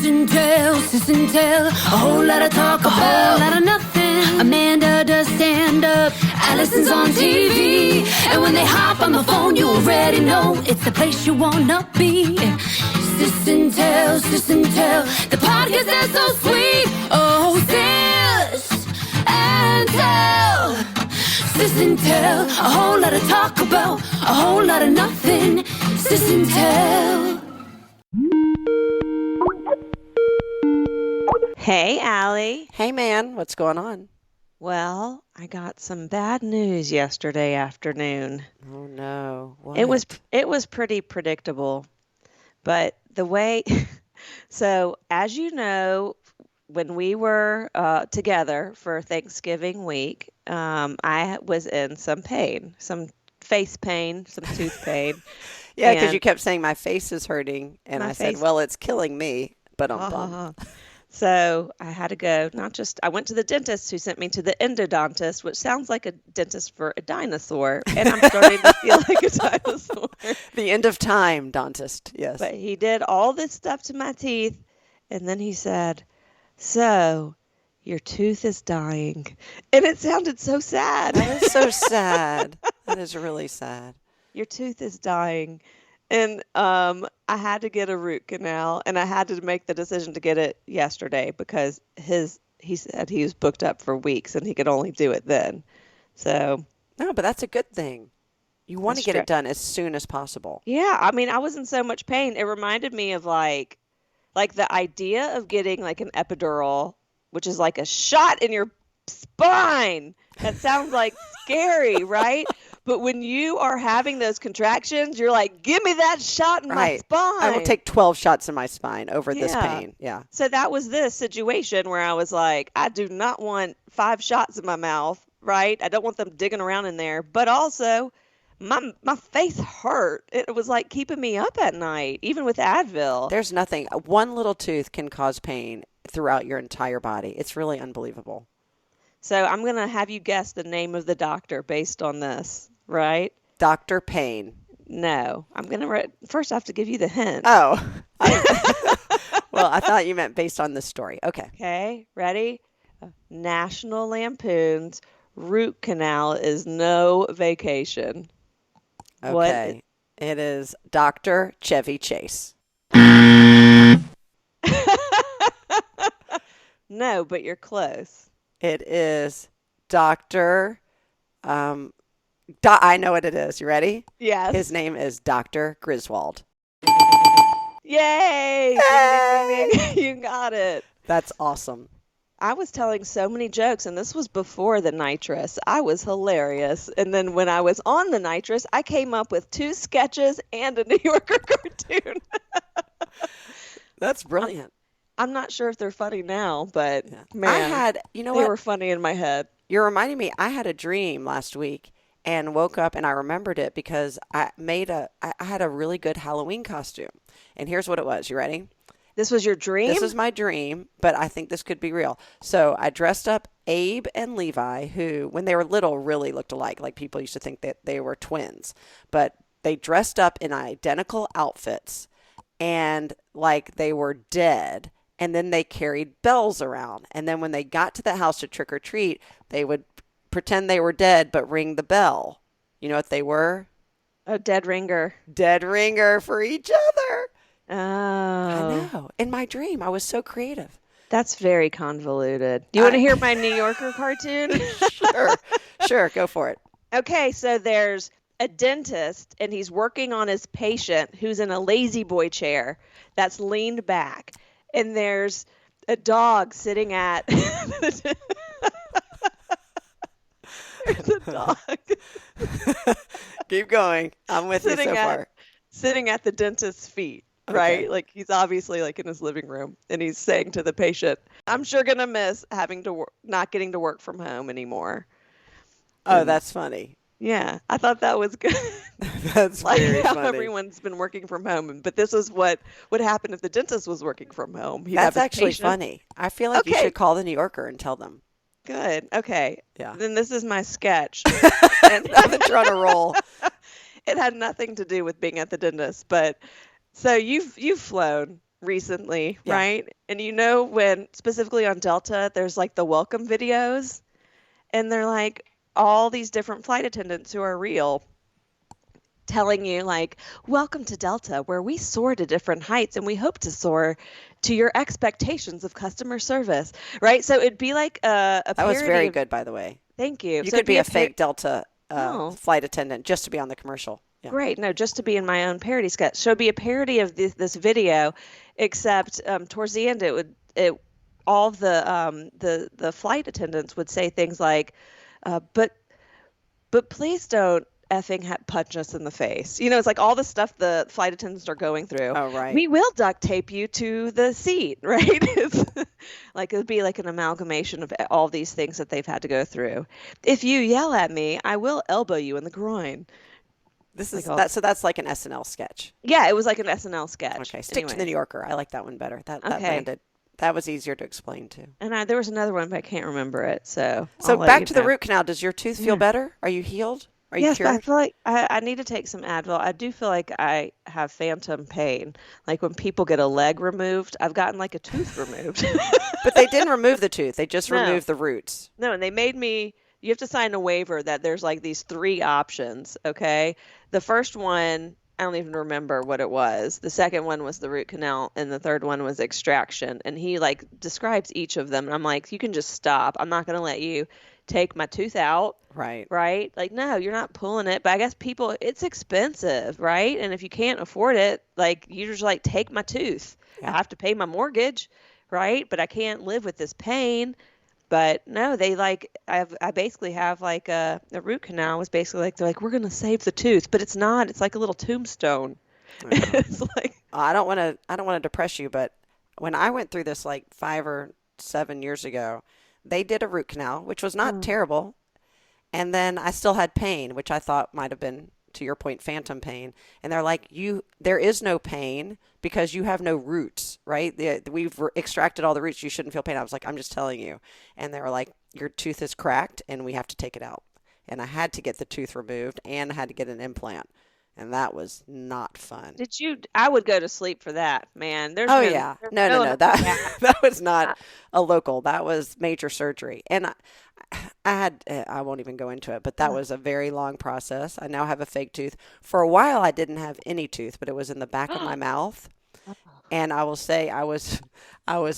sis and tell, a whole lot of talk, a whole lot of nothing. Amanda does stand up, Alison's on TV, and when they hop on the phone, you already know it's the place you wanna be. Sis and tell, the podcast that's so sweet. Oh, sis and tell, sis and tell, a whole lot of talk about, a whole lot of nothing. Sis and tell. Hey, Allie. Hey, man. What's going on? Well, I got some bad news yesterday afternoon. Oh, no. What? It was pretty predictable, but the way, so as you know, when we were together for Thanksgiving week, I was in some pain, some face pain, some tooth pain. Yeah, because you kept saying my face is hurting, and I said, face... well, it's killing me, but So I had to go, I went to the dentist who sent me to the endodontist, which sounds like a dentist for a dinosaur, and I'm starting to feel like a dinosaur. The end of time dentist, yes. But he did all this stuff to my teeth, and then he said, so your tooth is dying. And it sounded so sad. That is so sad. That is really sad. Your tooth is dying. And I had to get a root canal, and I had to make the decision to get it yesterday because he said he was booked up for weeks and he could only do it then. So no, but that's a good thing. You want to get it done as soon as possible. Yeah, I mean, I was in so much pain. It reminded me of like the idea of getting like an epidural, which is like a shot in your spine. That sounds like scary, right? But when you are having those contractions, you're like, give me that shot in my spine. I will take 12 shots in my spine over this pain. Yeah. So that was this situation where I was like, I do not want 5 shots in my mouth, right? I don't want them digging around in there. But also, my face hurt. It was like keeping me up at night, even with Advil. There's nothing. One little tooth can cause pain throughout your entire body. It's really unbelievable. So I'm going to have you guess the name of the doctor based on this. Right? Dr. Payne. No. I'm going to first I have to give you the hint. Oh. Well, I thought you meant based on this story. Okay. Okay. Ready? National Lampoon's root canal is no vacation. Okay. It is Dr. Chevy Chase. No, but you're close. It is Dr. I know what it is. You ready? Yes. His name is Dr. Griswold. Yay! Hey! Ding, ding, ding. You got it. That's awesome. I was telling so many jokes, and this was before the nitrous. I was hilarious. And then when I was on the nitrous, I came up with 2 sketches and a New Yorker cartoon. That's brilliant. I'm not sure if they're funny now, but man, I had, they were funny in my head. You're reminding me, I had a dream last week and woke up and I remembered it because I had a really good Halloween costume. And here's what it was. You ready? This was your dream? This was my dream, but I think this could be real. So I dressed up Abe and Levi, who, when they were little, really looked alike. Like people used to think that they were twins. But they dressed up in identical outfits and like they were dead. And then they carried bells around. And then when they got to the house to trick or treat, they would pretend they were dead but ring the bell. You know what they were? A dead ringer. Dead ringer for each other. Oh. I know. In my dream, I was so creative. That's very convoluted. Do you want to hear my New Yorker cartoon? Sure. Go for it. Okay, so there's a dentist, and he's working on his patient who's in a lazy boy chair that's leaned back. And there's a dog sitting at... There's a dog. Keep going. I'm with you so far. Sitting at the dentist's feet, right? Okay. Like he's obviously like in his living room, and he's saying to the patient, "I'm sure gonna miss having to not getting to work from home anymore." Oh, that's funny. Yeah, I thought that was good. That's like very how funny. Everyone's been working from home, but this is what would happen if the dentist was working from home. That's actually funny. I feel like you should call the New Yorker and tell them. Good. Okay. Yeah. Then this is my sketch. And now that you're on a roll. It had nothing to do with being at the dentist, but so you've flown, recently, Yeah. right? And you know when specifically on Delta, there's like the welcome videos, and they're like all these different flight attendants who are real telling you like, welcome to Delta, where we soar to different heights and we hope to soar to your expectations of customer service, right? So it'd be like a That was parody very of, good, by the way. thank you. You So could it'd be a par- fake Delta Oh, flight attendant just to be on the commercial. Yeah. great. No, just to be in my own parody sketch. So it'd be a parody of this video, except towards the end it all the flight attendants would say things like, but please don't effing punch us in the face. You know, it's like all the stuff the flight attendants are going through. Oh, right. We will duct tape you to the seat, right? It's like it would be like an amalgamation of all these things that they've had to go through. If you yell at me, I will elbow you in the groin. This is Like that. So that's like an SNL sketch. Yeah, it was like an SNL sketch. Okay, stick to the Anyway. New Yorker. I like that one better. That Okay. landed. That was easier to explain too. And there was another one, but I can't remember it. So So I'll let back you to the know. root canal. Does your tooth feel better? Are you healed? Are you Yes, but I cured? feel like I need to take some Advil. I do feel like I have phantom pain. Like when people get a leg removed, I've gotten like a tooth removed. But they didn't remove the tooth. They just No. removed the roots. No, and they made me, you have to sign a waiver that there's like these 3 options, okay? The first one, I don't even remember what it was. The second one was the root canal, and the third one was extraction. And he like describes each of them, and I'm like, you can just stop. I'm not going to let you take my tooth out. Right. Right? Like, no, you're not pulling it. But I guess people, it's expensive, right? And if you can't afford it, like, you just like, take my tooth. Yeah. I have to pay my mortgage, right? But I can't live with this pain. But no, they like, I basically have like a root canal was basically like, they're like, we're going to save the tooth. But it's not. It's like a little tombstone. It's like, I don't want to depress you, but when I went through this like 5 or 7 years ago, they did a root canal, which was not terrible. And then I still had pain, which I thought might have been, to your point, phantom pain. And they're like, there is no pain because you have no roots, right? We've extracted all the roots. You shouldn't feel pain. I was like, I'm just telling you. And they were like, your tooth is cracked and we have to take it out. And I had to get the tooth removed and I had to get an implant. And that was not fun. I would go to sleep for that, man. There's Oh, been- yeah. there's No. That was not a local. That was major surgery. And I won't even go into it, but that was a very long process. I now have a fake tooth. For a while, I didn't have any tooth, but it was in the back of my mouth. And I will say I was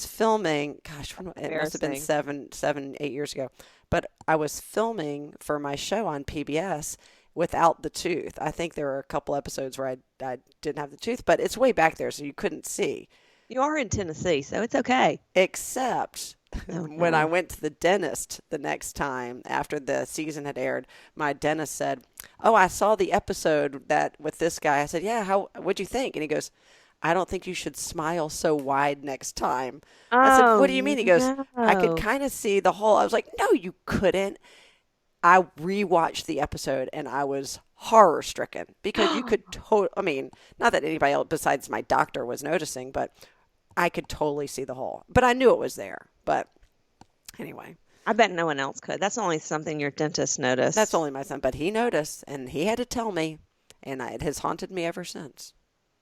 filming, gosh, it must have been Embarrassing. 8 years ago. But I was filming for my show on PBS without the tooth. I think there were a couple episodes where I didn't have the tooth, but it's way back there, so you couldn't see. You are in Tennessee, so it's okay. Except Oh, when no. I went to the dentist the next time after the season had aired, my dentist said, "Oh, I saw the episode that with this guy." I said, "Yeah, what'd you think?" And he goes, "I don't think you should smile so wide next time." I said, "What do you mean?" He goes, "I no. could kind of see the whole." I was like, "No, you couldn't." I rewatched the episode and I was horror stricken because you could I mean, not that anybody else besides my doctor was noticing, but I could totally see the hole. But I knew it was there. But anyway, I bet no one else could. That's only something your dentist noticed. that's only my son. But he noticed and he had to tell me, and it has haunted me ever since.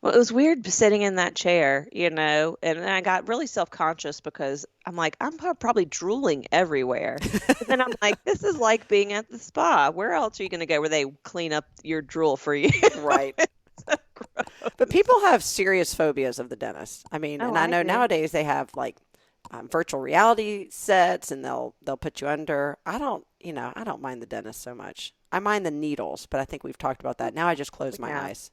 Well, it was weird sitting in that chair, you know, and then I got really self-conscious because I'm like, I'm probably drooling everywhere. But then I'm like, this is like being at the spa. Where else are you going to go where they clean up your drool for you? Right. So gross. But people have serious phobias of the dentist. I mean, Oh, and I I know do. nowadays they have like virtual reality sets, and they'll put you under. I don't mind the dentist so much. I mind the needles, but I think we've talked about that. Now I just close my Yeah. eyes.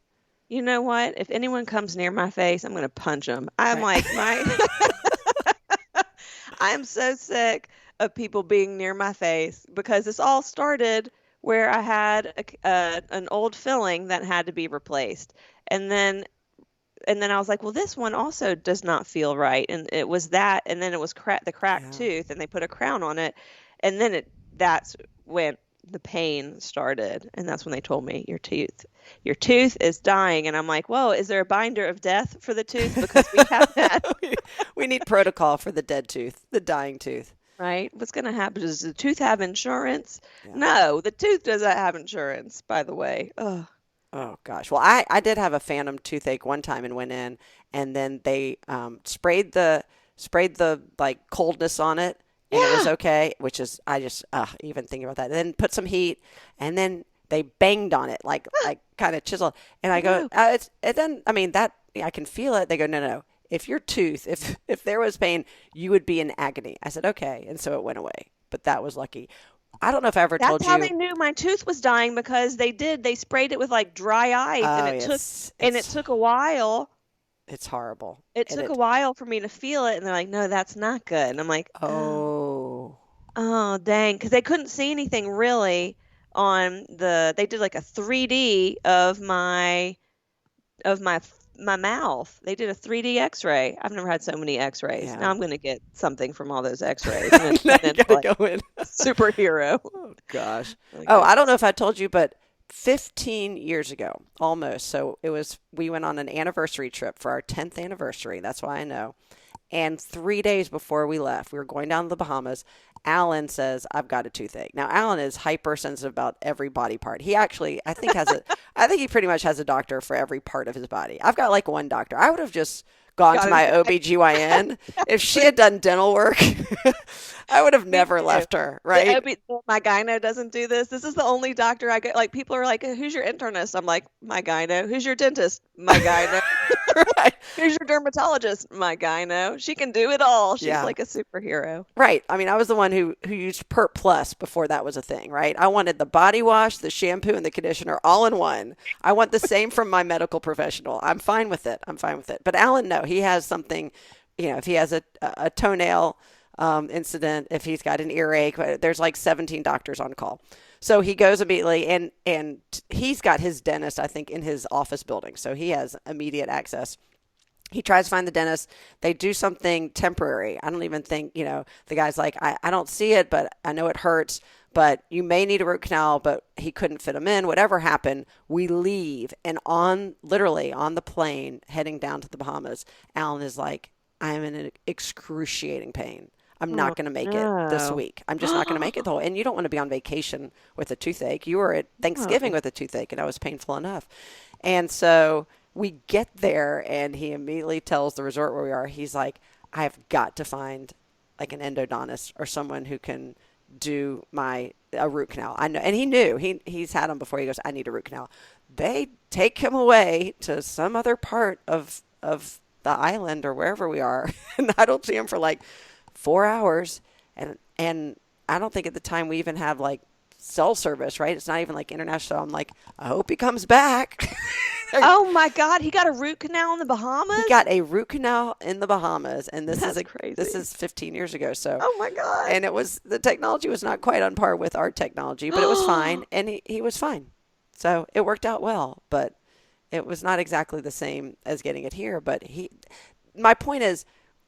You know what? If anyone comes near my face, I'm going to punch them. I'm Right. like, I'm so sick of people being near my face because this all started where I had an old filling that had to be replaced. And then I was like, well, this one also does not feel right. And it was that. And then it was the cracked Yeah. tooth, and they put a crown on it. And then that's when the pain started. And that's when they told me your tooth is dying. And I'm like, whoa, is there a binder of death for the tooth? Because we have that, We need protocol for the dead tooth, the dying tooth. right? What's going to happen? Does the tooth have insurance? Yeah. No, the tooth doesn't have insurance, by the way. Ugh. Oh gosh. Well, I did have a phantom toothache one time and went in, and then they sprayed the like coldness on it, and it was Yeah. okay. Which is I just even thinking about that. And then put some heat, and then they banged on it like kind of chiseled. And I go, No. it doesn't. I mean that I can feel it. They go, no, no, no. If your tooth, if there was pain, you would be in agony. I said, okay, and so it went away. But that was lucky. I don't know if I ever That's told how they you. knew my tooth was dying because they sprayed it with like dry ice and Oh it took yes, and it took a while. it's horrible. It And took a it while for me to feel it and they're like, "No, that's not good." And I'm like, "Oh, oh oh, dang." Because they couldn't see anything really on they did like a 3D of my mouth. They did a 3D X-ray. I've never had so many X-rays. Now yeah. I'm gonna get something from all those X-rays. I'm gonna Now turn you into gotta like go in. a superhero. Oh gosh. My Oh, I don't know goodness. if I told you, but 15 years ago, almost. So we went on an anniversary trip for our 10th anniversary. That's why I know. And 3 days before we left, we were going down to the Bahamas. Alan says, I've got a toothache. Now, Alan is hypersensitive about every body part. He actually, I think he pretty much has a doctor for every part of his body. I've got like one doctor. I would have just gone to Got my it. OBGYN. If she had done dental work, I would have Me never too. left her, right? My gyno doesn't do this. This is the only doctor I get. Like people are like, "Who's your internist?" I'm like, "My gyno." "Who's your dentist?" "My gyno." Right. "Who's your dermatologist?" "My gyno." She can do it all. She's Yeah. like a superhero. Right. I mean, I was the one who used Pert Plus before that was a thing, right? I wanted the body wash, the shampoo, and the conditioner all in one. I want the same from my medical professional. I'm fine with it. I'm fine with it. But Alan, no, he has something, if he has a toenail incident, if he's got an earache, there's like 17 doctors on call. So he goes immediately, and he's got his dentist, I think, in his office building. So he has immediate access. He tries to find the dentist. They do something temporary. I don't even think, the guy's like, I don't see it, but I know it hurts, but you may need a root canal, but he couldn't fit him in. Whatever happened, we leave. And literally on the plane heading down to the Bahamas, Alan is like, I am in an excruciating pain. I'm Oh not going to make it this no. week. I'm just not going to make it the whole. And you don't want to be on vacation with a toothache. You were at Thanksgiving No. with a toothache, and that was painful enough. And so we get there, and he immediately tells the resort where we are, he's like, I've got to find like an endodontist or someone who can do a root canal. I know, and he knew he's had them before. He goes, I need a root canal. They take him away to some other part of the island or wherever we are, and I don't see him for like 4 hours, and I don't think at the time we even have like cell service, right? It's not even like international. I'm like, I hope he comes back. Oh my God, he got a root canal in the He Bahamas? got a root canal in the Bahamas, and That's this crazy. is 15 years ago. So, Oh my God. and the technology was not quite on par with our technology, but it was fine, and he was fine. So it worked out well, but it was not exactly the same as getting it here. But my point is,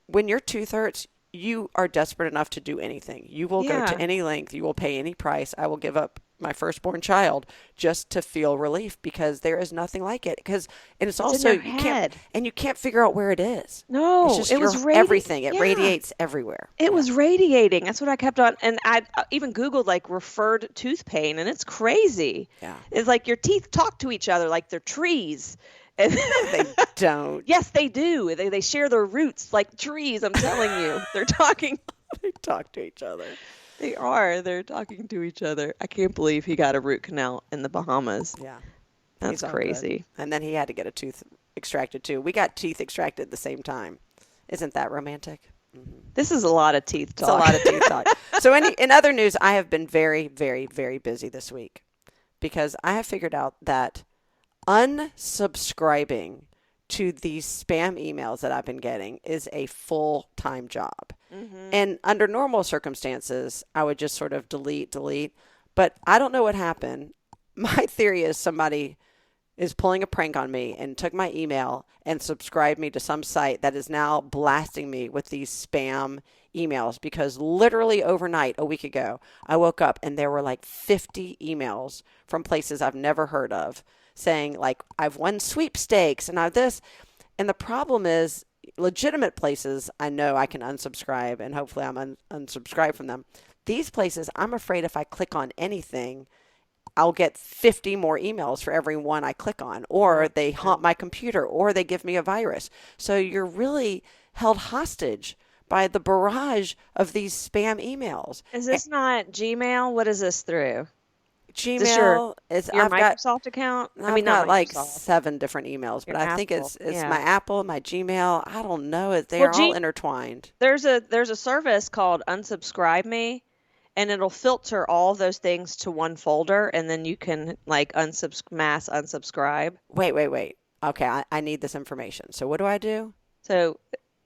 when your tooth hurts, you are desperate enough to do anything. You will go to Yeah. any length. You will pay any price. I will give up my firstborn child just to feel relief because there is nothing like it. And it's It's in also your head. you can't figure out where it is. It's No, just it was everything. It yeah. radiates everywhere. It Yeah. was radiating. That's what I kept on. And I even Googled like referred tooth pain, and it's crazy. Yeah. It's like your teeth talk to each other like they're trees. And They don't. yes, they do. They share their roots like trees. I'm telling you, they're talking. They talk to each other. They are. They're talking to each other. I can't believe he got a root canal in the Bahamas. Yeah. That's He's all crazy. good. And then he had to get a tooth extracted too. We got teeth extracted at the same time. Isn't that romantic? This is a lot of teeth It's a talk. lot of teeth talk. So in other news, I have been very, very, very busy this week because I have figured out that unsubscribing to these spam emails that I've been getting is a full-time job. And under normal circumstances, I would just sort of delete. But I don't know what happened. My theory is somebody is pulling a prank on me and took my email and subscribed me to some site that is now blasting me with these spam emails because literally overnight a week ago, I woke up and there were like 50 emails from places I've never heard of saying like, I've won sweepstakes and I've this. And the problem is legitimate places, I know I can unsubscribe and hopefully I'm unsubscribed from them. These places, I'm afraid if I click on anything, I'll get 50 more emails for every one I click on, or they haunt my computer, or they give me a virus. So you're really held hostage by the barrage of these spam emails. Is this not Gmail? What is this through? Gmail is Your I've got Microsoft account? I've not got like Microsoft. 7 different emails, but Your I think Apple, it's yeah. my Apple, my Gmail. I don't know. They Well, are all intertwined. There's a service called Unsubscribe Me, and it'll filter all those things to one folder, and then you can like mass unsubscribe. Wait. Okay, I need this information. So what do I do? So,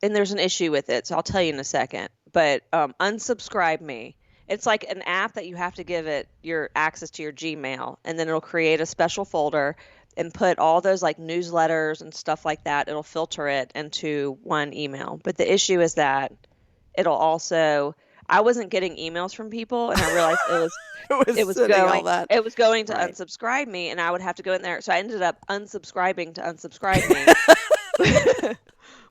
and there's an issue with it, so I'll tell you in a second. But Unsubscribe Me. It's like an app that you have to give it your access to your Gmail, and then it'll create a special folder and put all those like newsletters and stuff like that. It'll filter it into one email. But the issue is that it'll also, I wasn't getting emails from people, and I realized it was going to Right. unsubscribe me, and I would have to go in there. So I ended up unsubscribing to unsubscribe me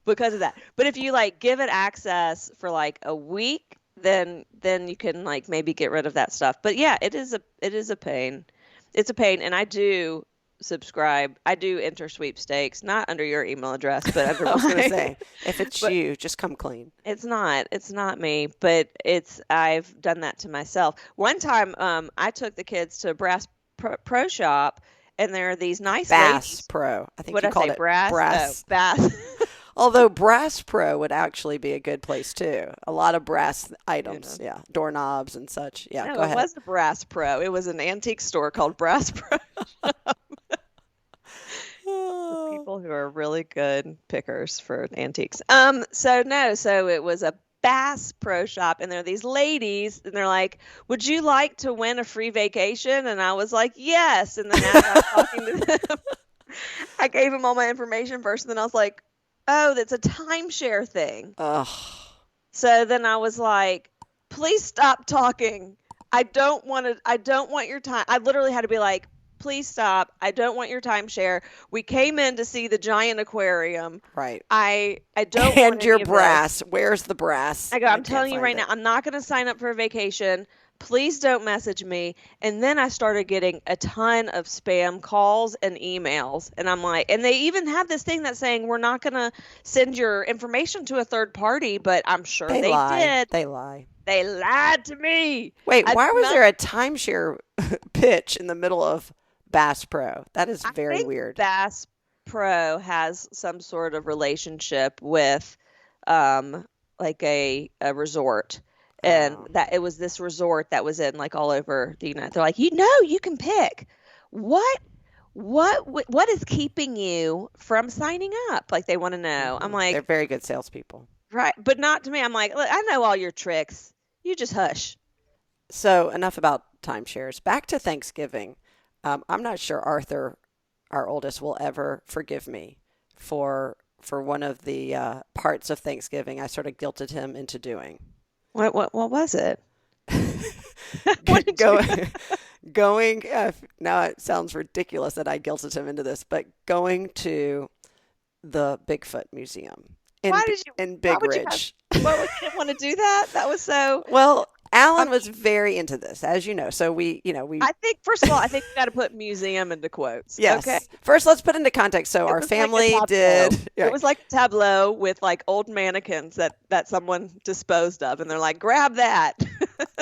because of that. But if you like give it access for like a week, then you can like maybe get rid of that stuff. But yeah, it is a pain. It's a pain, and I do subscribe. I do enter sweepstakes, not under your email address, but under I was going to mine. say, if it's you, just come clean. It's not me, but I've done that to myself. One time, I took the kids to Brass Pro Shop, and there are these nice Bass ladies. Pro. I think What you I called say, it Brass? Brass. Oh, Bass. Although Brass Pro would actually be a good place too. A lot of brass items, yeah, doorknobs and such. Yeah, No, go ahead. it was the Brass Pro. It was an antique store called Brass Pro. For people who are really good pickers for antiques. So it was a Bass Pro Shop, and there are these ladies, and they're like, "Would you like to win a free vacation?" And I was like, "Yes." And then as I was talking to them, I gave them all my information first, and then I was like, "Oh, that's a timeshare thing." Ugh. So then I was like, "Please stop talking. I don't want your time." I literally had to be like, "Please stop. I don't want your timeshare. We came in to see the giant aquarium. Right. I don't want And your any of this." brass. Where's the brass? I'm can't telling you find right it. now, I'm not going to sign up for a vacation. Please don't message me. And then I started getting a ton of spam calls and emails. And I'm like, and they even have this thing that's saying, "We're not going to send your information to a third party," but I'm sure they lie. did. They lie. They lied to me. Wait, why was not- there a timeshare pitch in the middle of Bass Pro? That is I very think weird. Bass Pro has some sort of relationship with like a resort. And Oh. that it was this resort that was in like all over the United. They're like, you can pick what is keeping you from signing up? Like they want to know. I'm They're like, very good salespeople. right, but not to me. I'm like, "Look, I know all your tricks. You just hush." So enough about timeshares. Back to Thanksgiving. I'm not sure Arthur, our oldest, will ever forgive me for one of the parts of Thanksgiving I sort of guilted him into doing. What was it? Go, going now it sounds ridiculous that I guilted him into this, but going to the Bigfoot Museum in Why did you? in Why Big would you Ridge. Why would you want to do that? That was so. Well, Alan was very into this, as you know. So we I think first of all, I think we got to put museum into quotes. yes. Okay. First, let's put into context. So It our was like a family tableau. did. It was like a tableau with like old mannequins that someone disposed of, and they're like, "Grab that."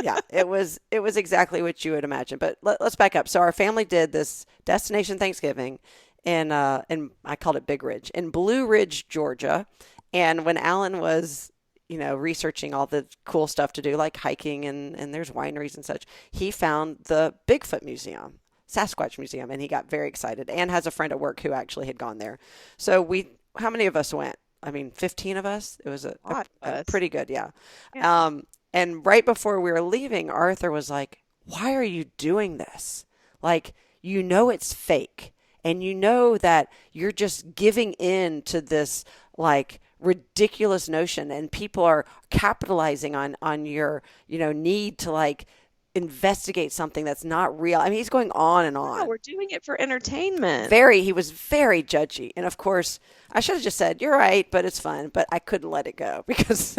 Yeah, it was exactly what you would imagine. But let's back up. So our family did this destination Thanksgiving in I called it Big Ridge in Blue Ridge, Georgia. And when Alan was researching all the cool stuff to do, like hiking and there's wineries and such, he found the Bigfoot Museum, Sasquatch Museum, and he got very excited and has a friend at work who actually had gone there. So how many of us went? I mean, 15 of us. It was a pretty good, yeah. And right before we were leaving, Arthur was like, "Why are you doing this? Like, it's fake. And that you're just giving in to this, like, ridiculous notion, and people are capitalizing on your, need to, like, investigate something that's not real." I mean, he's going on and on. No, we're doing it for entertainment. He was very judgy. And of course, I should have just said, "You're right, but it's fun." But I couldn't let it go because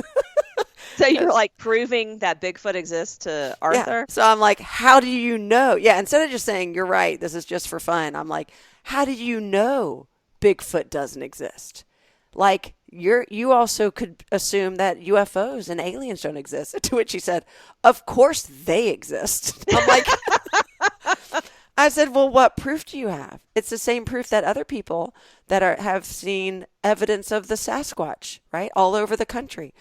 So you're like proving that Bigfoot exists to Arthur? Yeah. So I'm like, how do you know? Yeah. Instead of just saying, you're right, this is just for fun, I'm like, how do you know Bigfoot doesn't exist? Like, you also could assume that UFOs and aliens don't exist. To which he said, of course they exist. I'm like, I said, well, what proof do you have? It's the same proof that other people that have seen evidence of the Sasquatch, right? All over the country.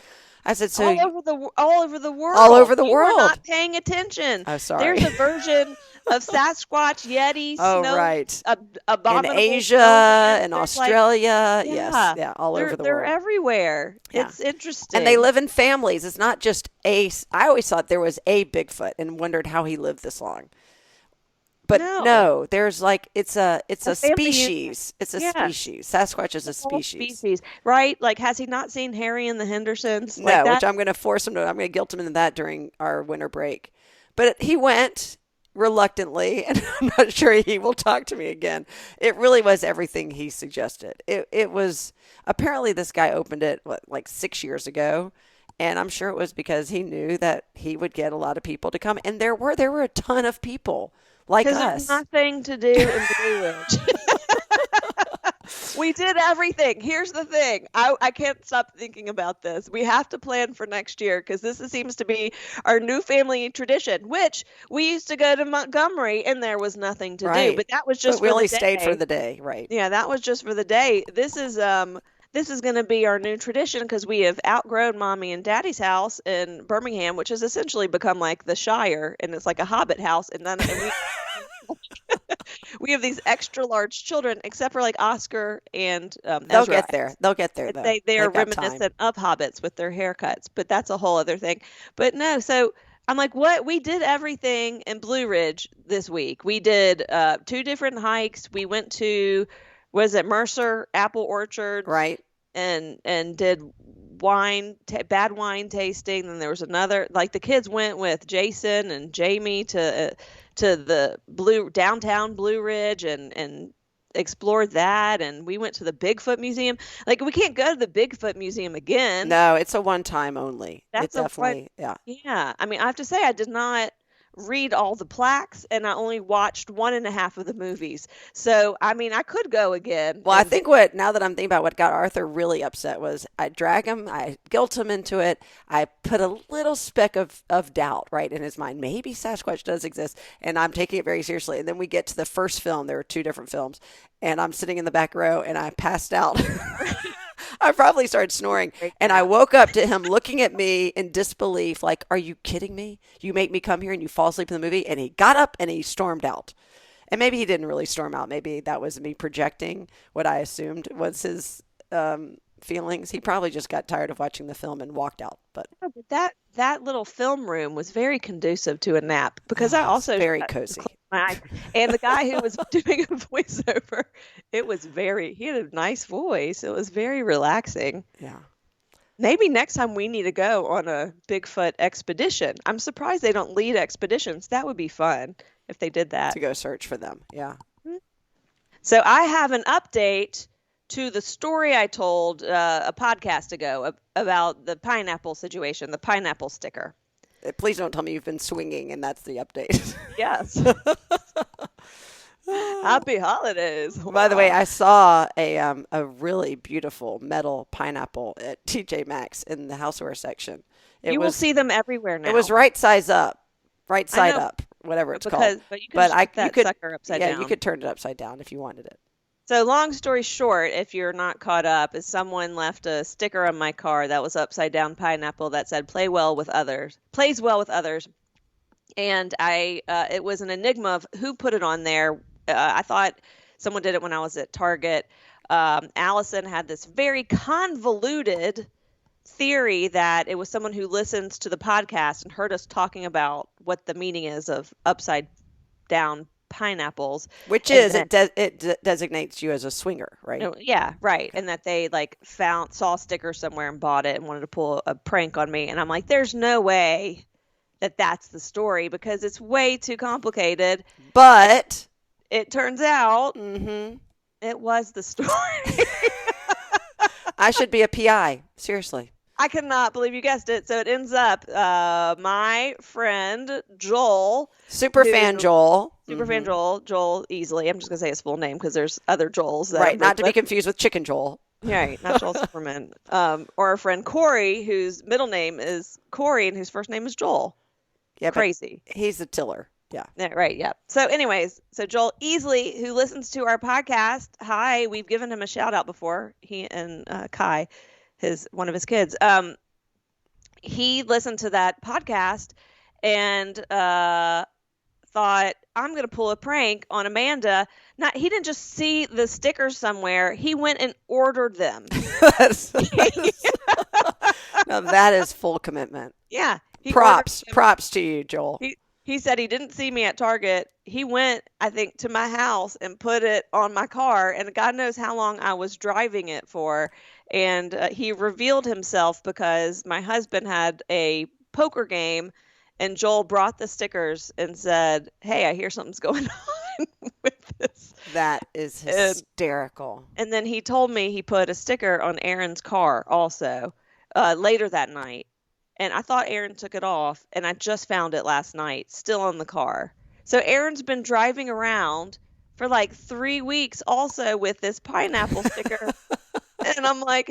I said, so all over the world. All over the You world. are not paying attention. Oh, sorry. There's a version of Sasquatch, Yeti, Oh, snow, right. In abominable Asia snowman. and There's, like, Australia. Yes. Yeah. All over the they're world. everywhere. Yeah. It's interesting. And they live in families. It's not just I always thought there was a Bigfoot and wondered how he lived this long. But no, there's like it's a species. It's a species. Sasquatch is a species. Right? Like, has he not seen Harry and the Hendersons? No, Like that? which I'm going to force him to. I'm going to guilt him into that during our winter break. But he went reluctantly, and I'm not sure he will talk to me again. It really was everything he suggested. It was apparently this guy opened it like 6 years ago. And I'm sure it was because he knew that he would get a lot of people to come. And there were a ton of people like us. Because there's nothing to do in Blue Ridge. We did everything. Here's the thing. I can't stop thinking about this. We have to plan for next year because this seems to be our new family tradition, which we used to go to Montgomery and there was nothing to do. But that was just we for only the day. stayed for the day, right? Yeah, that was just for the day. This is going to be our new tradition because we have outgrown Mommy and Daddy's house in Birmingham, which has essentially become like the Shire, and it's like a Hobbit house. And we have these extra large children, except for like Oscar and They'll Ezra. get there. They'll get there, though. They are reminiscent of hobbits with their haircuts, but that's a whole other thing. But no, so I'm like, what? We did everything in Blue Ridge this week. We did 2 different hikes. We went to, was it Mercer Apple Orchard? Right. And did bad wine tasting. Then there was another, like the kids went with Jason and Jamie to the downtown Blue Ridge and explored that. And we went to the Bigfoot Museum. Like, we can't go to the Bigfoot Museum again. No, it's a one time only. That's it definitely, yeah. Yeah. I mean, I have to say, I did not read all the plaques and I only watched 1.5 of the movies. So, I mean, I could go again. Well, I think now that I'm thinking about what got Arthur really upset was I drag him, I guilt him into it. I put a little speck of doubt, right, in his mind. Maybe Sasquatch does exist, and I'm taking it very seriously. And then we get to the first film. There were 2 different films, and I'm sitting in the back row, and I passed out. I probably started snoring, and I woke up to him looking at me in disbelief, like, are you kidding me? You make me come here and you fall asleep in the movie? And he got up and he stormed out. And maybe he didn't really storm out. Maybe that was me projecting what I assumed was his feelings. He probably just got tired of watching the film and walked out. But that little film room was very conducive to a nap because I also very cozy. And the guy who was doing a voiceover, he had a nice voice. It was very relaxing. Yeah. Maybe next time we need to go on a Bigfoot expedition. I'm surprised they don't lead expeditions. That would be fun if they did that. To go search for them. Yeah. So I have an update to the story I told a podcast ago about the pineapple situation, the pineapple sticker. Please don't tell me you've been swinging and that's the update. Yes. Happy holidays. By the way, I saw a really beautiful metal pineapple at TJ Maxx in the houseware section. You will see them everywhere now. It was right side up, whatever it's called. But you could put that sucker upside down. Yeah, you could turn it upside down if you wanted it. So long story short, if you're not caught up, is someone left a sticker on my car that was upside down pineapple that said plays well with others. And it was an enigma of who put it on there. I thought someone did it when I was at Target. Allison had this very convoluted theory that it was someone who listens to the podcast and heard us talking about what the meaning is of upside down pineapples, which is it designates you as a swinger, right? Yeah, right. And that they saw a sticker somewhere and bought it and wanted to pull a prank on me. And I'm like, there's no way that that's the story because it's way too complicated. But it turns out it was the story. I should be a PI. Seriously. I cannot believe you guessed it. So it ends up my friend Joel, Superfan Joel. Superfan Joel Easley. I'm just gonna say his full name because there's other Joels that Right, not to be confused with Chicken Joel. Right, not Joel Superman. Or our friend Corey, whose middle name is Corey and whose first name is Joel. Yeah, crazy. He's a tiller. Yeah. Right. Yeah. So, anyways, so Joel Easley, who listens to our podcast, hi, we've given him a shout out before. He and Kai, one of his kids. He listened to that podcast and thought, I'm going to pull a prank on Amanda. He didn't just see the stickers somewhere. He went and ordered them. Now that is full commitment. Yeah. Props to you, Joel. He said he didn't see me at Target. He went, I think, to my house and put it on my car, and God knows how long I was driving it for. And he revealed himself because my husband had a poker game, and Joel brought the stickers and said, hey, I hear something's going on with this. That is hysterical. And then he told me he put a sticker on Aaron's car also later that night. And I thought Aaron took it off, and I just found it last night, still in the car. So Aaron's been driving around for like 3 weeks also with this pineapple sticker. And I'm like,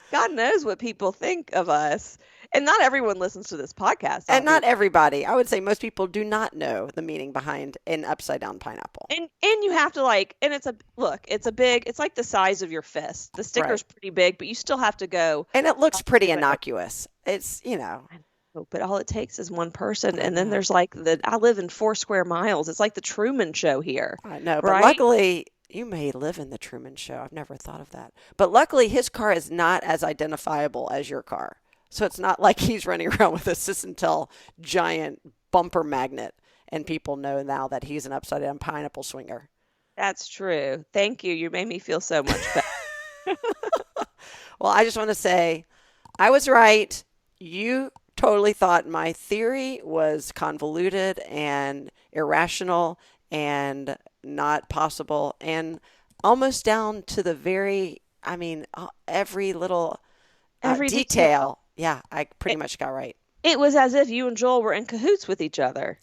God knows what people think of us. And not everyone listens to this podcast. And not everybody. I would say most people do not know the meaning behind an upside down pineapple. And you have to and it's it's like the size of your fist. The sticker's pretty big, but you still have to go. And it looks pretty innocuous. It's, But all it takes is one person. And then there's I live in 4 square miles. It's like the Truman Show here. I know, but luckily you may live in the Truman Show. I've never thought of that. But luckily his car is not as identifiable as your car. So it's not like he's running around with a Sissintel giant bumper magnet and people know now that he's an upside down pineapple swinger. That's true. Thank you. You made me feel so much better. Well, I just want to say I was right. You totally thought my theory was convoluted and irrational and not possible and almost down to the every little detail. Yeah, I pretty much got right. It was as if you and Joel were in cahoots with each other.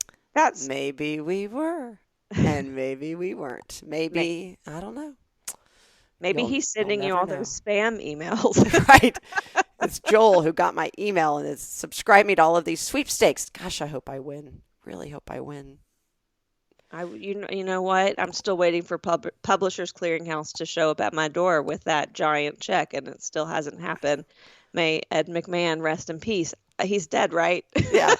Maybe we were, and maybe we weren't. Maybe, I don't know. Maybe he's sending you all those spam emails. Right. It's Joel who got my email and has subscribed me to all of these sweepstakes. Gosh, I hope I win. Really hope I win. You know what? I'm still waiting for Publishers Clearinghouse to show up at my door with that giant check, and it still hasn't happened. May Ed McMahon rest in peace. He's dead, right? Yeah.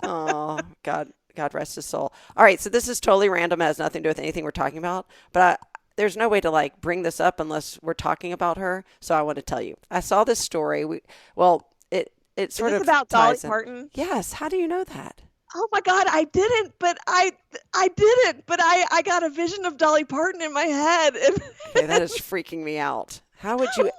Oh, God rest his soul. All right, so this is totally random. It has nothing to do with anything we're talking about, but there's no way to bring this up unless we're talking about her. So I want to tell you. I saw this story. It sort of about Dolly Parton. Yes. How do you know that? Oh my God, I didn't, but I didn't, but I got a vision of Dolly Parton in my head. Okay, that is freaking me out. How would you?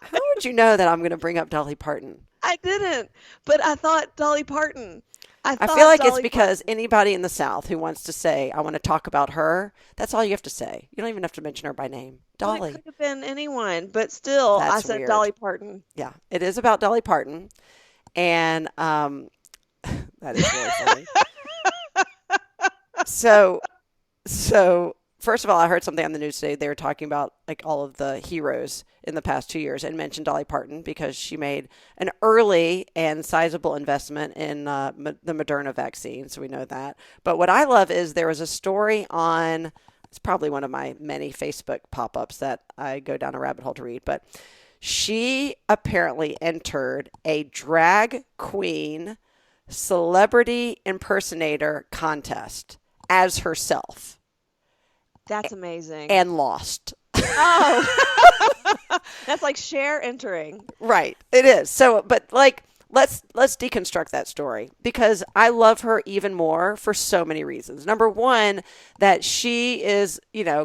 How would you know that I'm going to bring up Dolly Parton? I didn't, but I thought Dolly Parton. I feel like it's because anybody in the South who wants to say, I want to talk about her, that's all you have to say. You don't even have to mention her by name. Dolly. Well, it could have been anyone, but still, I said weird. Dolly Parton. Yeah, it is about Dolly Parton. And that is really funny. So first of all, I heard something on the news today. They were talking about all of the heroes in the past 2 years and mentioned Dolly Parton because she made an early and sizable investment in the Moderna vaccine. So we know that. But what I love is there was a story on, it's probably one of my many Facebook pop-ups that I go down a rabbit hole to read, but she apparently entered a drag queen celebrity impersonator contest as herself. That's amazing. And lost. Oh. That's like Cher entering. Right. It is. So, but let's deconstruct that story, because I love her even more for so many reasons. Number one, that she is,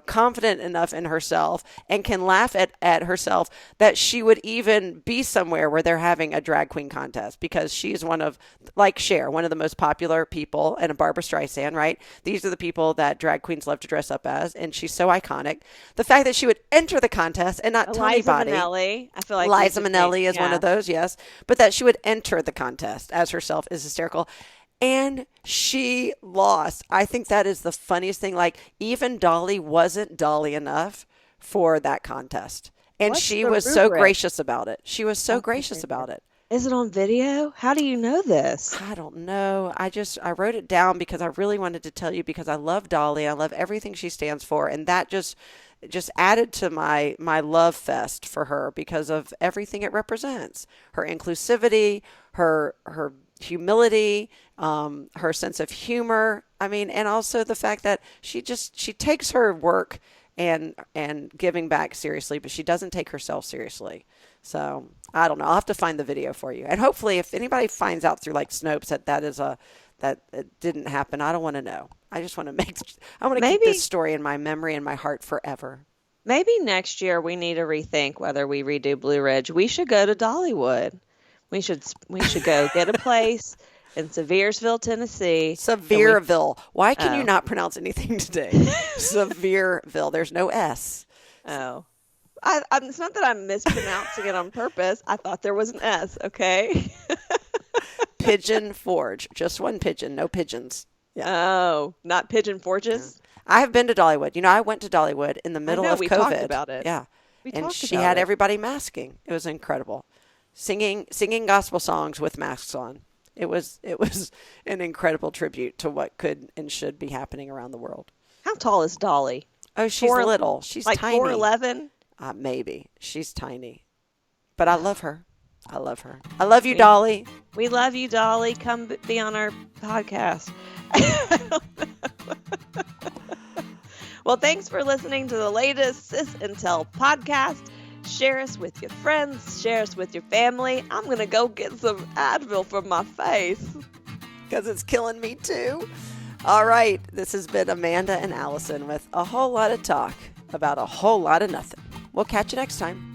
confident enough in herself and can laugh at herself that she would even be somewhere where they're having a drag queen contest, because she's one of, like Cher, one of the most popular people, and a Barbara Streisand, right? These are the people that drag queens love to dress up as, and she's so iconic. The fact that she would enter the contest and not tell anybody. Minnelli. I feel like Liza Minnelli is one of those, yes. But that she would enter the contest as herself is hysterical. And she lost. I think that is the funniest thing. Like, even Dolly wasn't Dolly enough for that contest. And she was so gracious about it. She was so gracious about it. Is it on video? How do you know this? I don't know. I wrote it down because I really wanted to tell you, because I love Dolly. I love everything she stands for. And that just added to my love fest for her because of everything it represents. Her inclusivity, her humility, her sense of humor. I mean, and also the fact that she takes her work and giving back seriously, but she doesn't take herself seriously. So I don't know. I'll have to find the video for you. And hopefully if anybody finds out through like Snopes that it didn't happen, I don't want to know. I just want to keep this story in my memory and my heart forever. Maybe next year we need to rethink whether we redo Blue Ridge. We should go to Dollywood. We should go get a place in Sevierville, Tennessee. Sevierville. Why can you not pronounce anything today? Sevierville. There's no S. Oh. It's not that I'm mispronouncing it on purpose. I thought there was an S, okay? Pigeon Forge. Just one pigeon, no pigeons. Yeah. Oh, not Pigeon Forges? Yeah. I have been to Dollywood. I went to Dollywood in the middle of COVID. We talked about it. Yeah. And she had everybody masking. It was incredible. Singing gospel songs with masks on. It was an incredible tribute to what could and should be happening around the world. How tall is Dolly? Oh, she's little. She's like tiny. 4'11"? Maybe. She's tiny. But I love her. I love her. I love you, Dolly. We love you, Dolly. Come be on our podcast. I don't know. Well, thanks for listening to the latest Sis and Tell podcast. Share us with your friends. Share us with your family. I'm going to go get some Advil for my face. Because it's killing me too. All right. This has been Amanda and Allison with a whole lot of talk about a whole lot of nothing. We'll catch you next time.